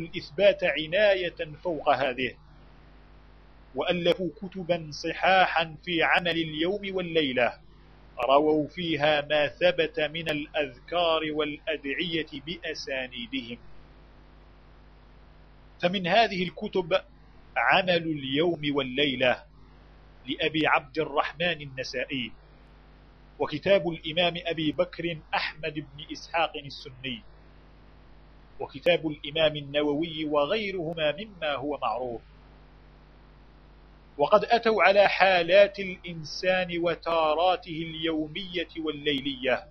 الإثبات عناية فوق هذه، وألفوا كتبا صحاحا في عمل اليوم والليلة رووا فيها ما ثبت من الأذكار والأدعية بأسانيدهم. فمن هذه الكتب عمل اليوم والليلة لأبي عبد الرحمن النسائي، وكتاب الإمام أبي بكر أحمد بن إسحاق السني، وكتاب الإمام النووي وغيرهما مما هو معروف. وقد أتوا على حالات الإنسان وتاراته اليومية والليلية،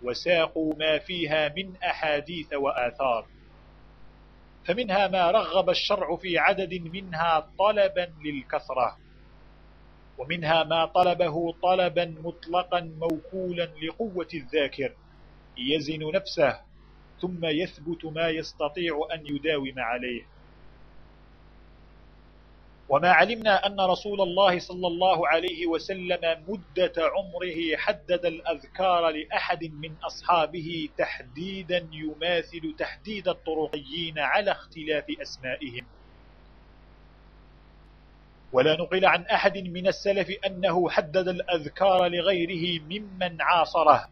وساقوا ما فيها من أحاديث وآثار، فمنها ما رغب الشرع في عدد منها طلبا للكثرة، ومنها ما طلبه طلبا مطلقا موكولا لقوة الذاكر يزن نفسه ثم يثبت ما يستطيع أن يداوم عليه. وما علمنا أن رسول الله صلى الله عليه وسلم مدة عمره حدد الأذكار لأحد من أصحابه تحديدا يماثل تحديد الطرقيين على اختلاف أسمائهم. ولا نقل عن أحد من السلف أنه حدد الأذكار لغيره ممن عاصره،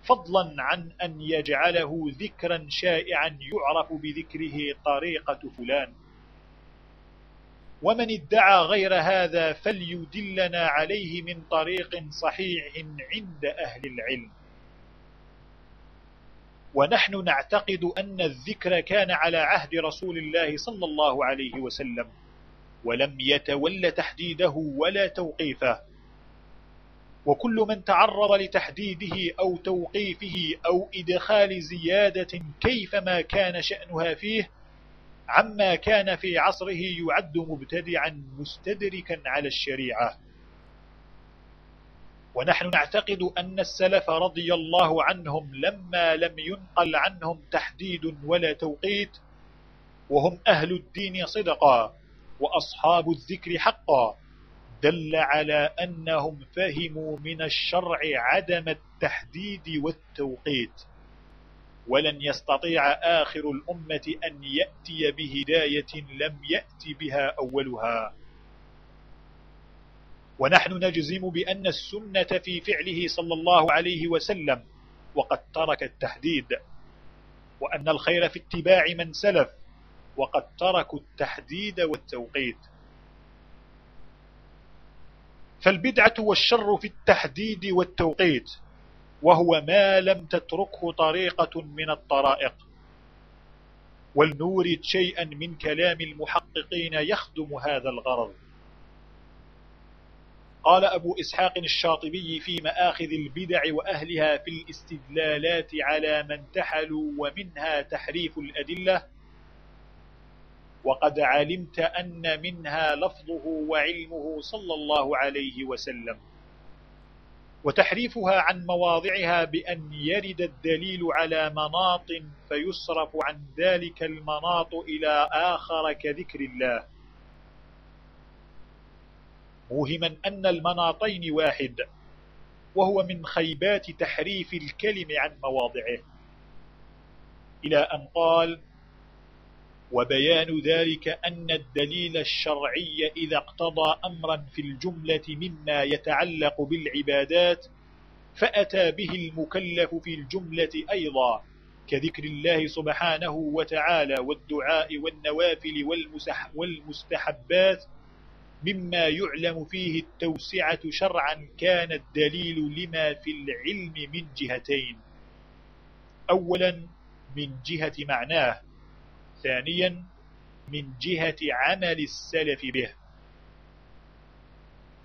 فضلا عن أن يجعله ذكرا شائعا يعرف بذكره طريقة فلان. ومن ادعى غير هذا فليدلنا عليه من طريق صحيح عند أهل العلم. ونحن نعتقد أن الذكر كان على عهد رسول الله صلى الله عليه وسلم، ولم يتول تحديده ولا توقيفه، وكل من تعرض لتحديده أو توقيفه أو إدخال زيادة كيفما كان شأنها فيه عما كان في عصره يعد مبتدعا مستدركا على الشريعة. ونحن نعتقد أن السلف رضي الله عنهم لما لم ينقل عنهم تحديد ولا توقيت، وهم أهل الدين صدقا وأصحاب الذكر حقا، دل على أنهم فهموا من الشرع عدم التحديد والتوقيت، ولن يستطيع آخر الأمة أن يأتي بهداية لم يأتي بها أولها. ونحن نجزم بأن السنة في فعله صلى الله عليه وسلم وقد ترك التحديد، وأن الخير في اتباع من سلف وقد تركوا التحديد والتوقيت. فالبدعة والشر في التحديد والتوقيت، وهو ما لم تتركه طريقة من الطرائق. ولنورد شيئا من كلام المحققين يخدم هذا الغرض. قال أبو إسحاق الشاطبي في مآخذ البدع وأهلها في الاستدلالات على من تحلوا ومنها تحريف الأدلة: وقد علمت أن منها لفظه وعلمه صلى الله عليه وسلم، وتحريفها عن مواضعها بأن يرد الدليل على مناط فيصرف عن ذلك المناط إلى آخر كذكر الله، موهما أن المناطين واحد، وهو من خيبات تحريف الكلم عن مواضعه، إلى أن قال: وبيان ذلك أن الدليل الشرعي إذا اقتضى أمرا في الجملة مما يتعلق بالعبادات فأتى به المكلف في الجملة أيضا، كذكر الله سبحانه وتعالى والدعاء والنوافل والمستحبات، مما يعلم فيه التوسعة شرعا كان الدليل لما في العلم من جهتين: أولا من جهة معناه، ثانيا من جهة عمل السلف به.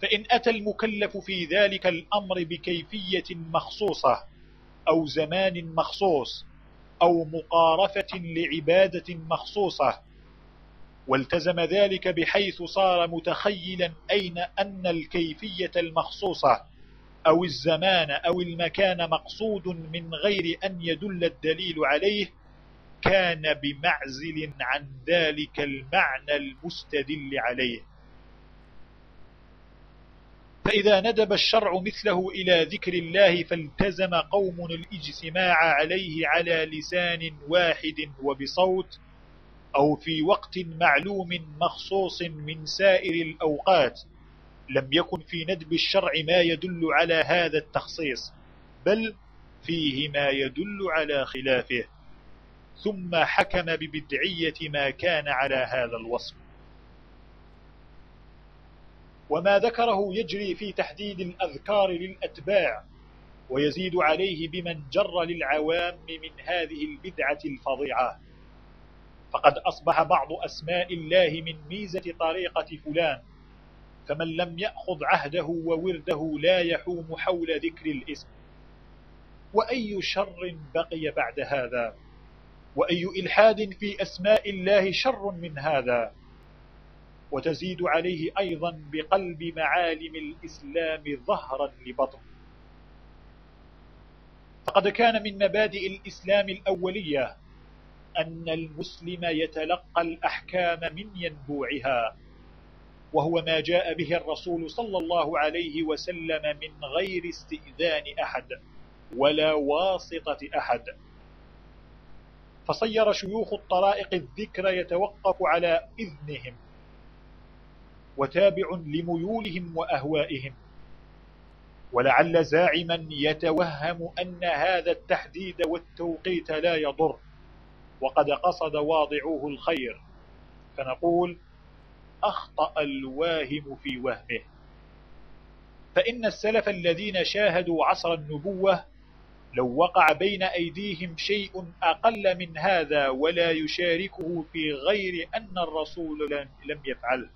فإن أتى المكلف في ذلك الأمر بكيفية مخصوصة أو زمان مخصوص أو مقارفة لعبادة مخصوصة، والتزم ذلك بحيث صار متخيلا أن الكيفية المخصوصة أو الزمان أو المكان مقصود من غير أن يدل الدليل عليه، كان بمعزل عن ذلك المعنى المستدل عليه. فإذا ندب الشرع مثله إلى ذكر الله فالتزم قوم الاجتماع عليه على لسان واحد وبصوت، أو في وقت معلوم مخصوص من سائر الأوقات، لم يكن في ندب الشرع ما يدل على هذا التخصيص، بل فيه ما يدل على خلافه، ثم حكم ببدعية ما كان على هذا الوصف. وما ذكره يجري في تحديد الأذكار للأتباع، ويزيد عليه بمن جر للعوام من هذه البدعة الفظيعة. فقد أصبح بعض أسماء الله من ميزة طريقة فلان، فمن لم يأخذ عهده وورده لا يحوم حول ذكر الاسم. وأي شر بقي بعد هذا؟ وأي إلحاد في أسماء الله شر من هذا؟ وتزيد عليه أيضا بقلب معالم الإسلام ظهرا لبطن. فقد كان من مبادئ الإسلام الأولية أن المسلم يتلقى الأحكام من ينبوعها، وهو ما جاء به الرسول صلى الله عليه وسلم من غير استئذان أحد ولا واسطة أحد. فصير شيوخ الطرائق الذكر يتوقف على إذنهم وتابع لميولهم وأهوائهم، ولعل زاعما يتوهم أن هذا التحديد والتوقيت لا يضر، وقد قصد واضعوه الخير، فنقول أخطأ الواهم في وهمه. فإن السلف الذين شاهدوا عصر النبوة لو وقع بين أيديهم شيء أقل من هذا ولا يشاركه في غير أن الرسول لم يفعله.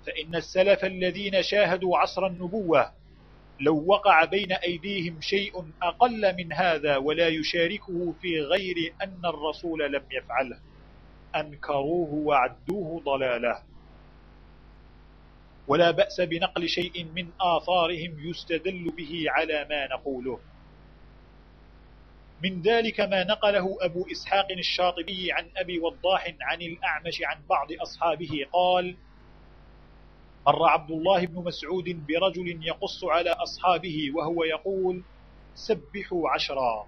فإن السلف الذين شاهدوا عصر النبوة لو وقع بين أيديهم شيء أقل من هذا ولا يشاركه في غير أن الرسول لم يفعله أنكروه وعدوه ضلاله. ولا بأس بنقل شيء من آثارهم يستدل به على ما نقوله. من ذلك ما نقله أبو إسحاق الشاطبي عن أبي وضاح عن الأعمش عن بعض أصحابه قال: مر عبد الله بن مسعود برجل يقص على أصحابه وهو يقول: سبحوا 10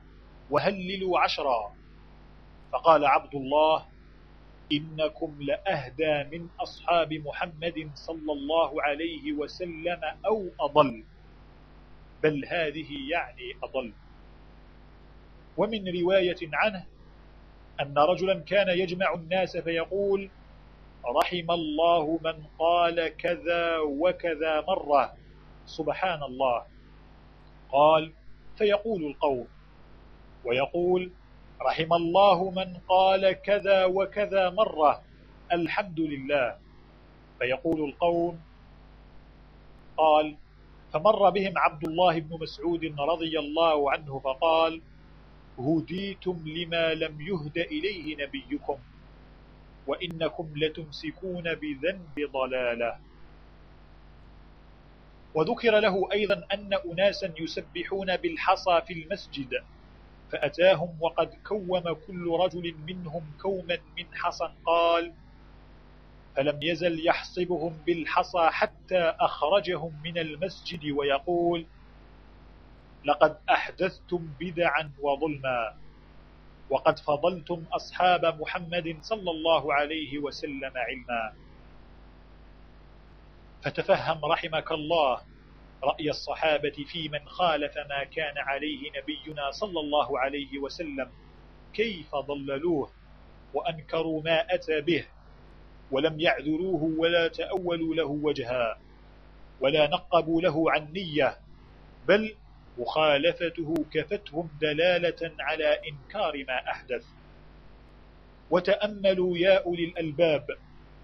وهللوا 10. فقال عبد الله: إنكم لأهدى من أصحاب محمد صلى الله عليه وسلم أو أضل، بل هذه يعني أضل. ومن رواية عنه أن رجلا كان يجمع الناس فيقول: رحم الله من قال كذا وكذا مرة، سبحان الله. قال: فيقول القوم، ويقول: رحم الله من قال كذا وكذا مرة، الحمد لله. فيقول القوم. قال: فمر بهم عبد الله بن مسعود رضي الله عنه فقال: هديتم لما لم يهد إليه نبيكم، وإنكم لتمسكون بذنب ضلالة. وذكر له أيضا أن أناسا يسبحون بالحصى في المسجد، فأتاهم وقد كوم كل رجل منهم كوما من حصى، قال: فلم يزل يحصبهم بالحصى حتى أخرجهم من المسجد ويقول: لقد أحدثتم بدعا وظلما، وقد فضلتم أصحاب محمد صلى الله عليه وسلم علما. فتفهم رحمك الله رأي الصحابة في من خالف ما كان عليه نبينا صلى الله عليه وسلم، كيف ضللوه وأنكروا ما أتى به، ولم يعذروه ولا تأولوا له وجها، ولا نقبوا له عن نية، بل مخالفته كفتهم دلالة على إنكار ما أحدث. وتأملوا يا أولي الألباب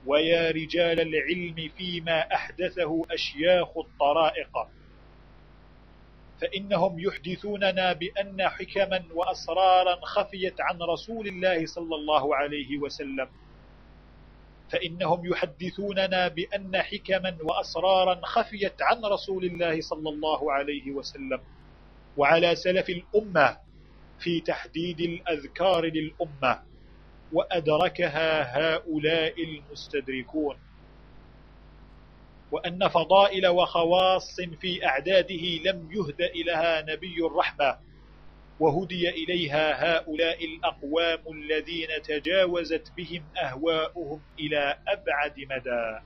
ويا رجال العلم فيما أحدثه أشياخ الطرائق، فإنهم يحدثوننا بأن حكما وأسرارا خفيت عن رسول الله صلى الله عليه وسلم، فإنهم يحدثوننا بأن حكما وأسرارا خفيت عن رسول الله صلى الله عليه وسلم وعلى سلف الأمة في تحديد الأذكار للأمة، وأدركها هؤلاء المستدركون، وأن فضائل وخواص في أعداده لم يهدأ لها نبي الرحمة، وهدي إليها هؤلاء الأقوام الذين تجاوزت بهم أهواؤهم إلى أبعد مدى.